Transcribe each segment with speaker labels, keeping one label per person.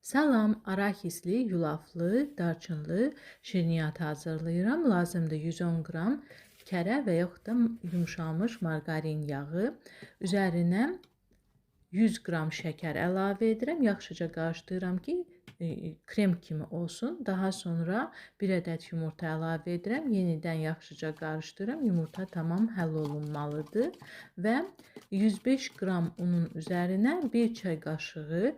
Speaker 1: Salam, arahizli, yulaflı, darçınlı şirniyyat hazırlayıram. Lazımdır 110 qram kərə və yaxud da yumşalmış margarin yağı. Üzərinə 100 qram şəkər əlavə edirəm. Yaxşıca qarışdırıram ki, krem kimi olsun. Daha sonra 1 ədəd yumurta əlavə edirəm. Yenidən yaxşıca qarışdırıram. Yumurta tamam həll olunmalıdır. Və 105 qram unun üzərinə 1 çay qaşığı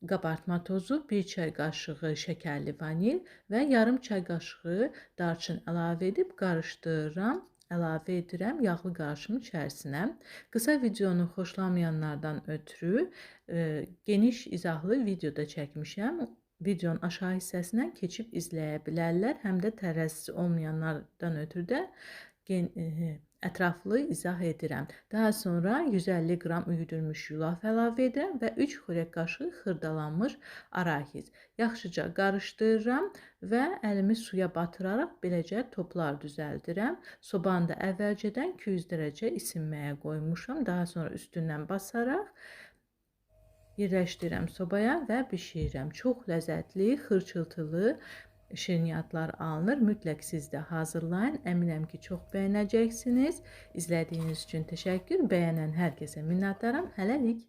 Speaker 1: qabartma tozu, 1 çay qaşığı şəkərli vanil və yarım çay qaşığı darçın əlavə edib qarışdırıram. Əlavə edirəm yağlı qarışımın içərisinə. Qısa videonu xoşlamayanlardan ötürü geniş izahlı videoda çəkmişəm. Videonun aşağı hissəsindən keçib izləyə bilərlər. Həm də tərəzisi olmayanlardan ötürü də ətraflı izah edirəm. Daha sonra 150 qram üyüdülmüş yulaf əlavə edirəm və 3 xörək qaşığı xırdalanmış arahiz. Yaxşıca qarışdırıram və əlimi suya batıraraq beləcə toplar düzəldirəm. Sobanı da əvvəlcədən 200 dərəcə isinməyə qoymuşam. Daha sonra üstündən basaraq yerləşdirirəm sobaya və bişirirəm. Çox ləzzətli, xırçıltılı şirniyyatlar alınır. Mütləq siz də hazırlayın. Əminəm ki, çox bəyənəcəksiniz. İzlədiyiniz üçün təşəkkür. Bəyənən hər kəsə minnətdaram. Hələlik.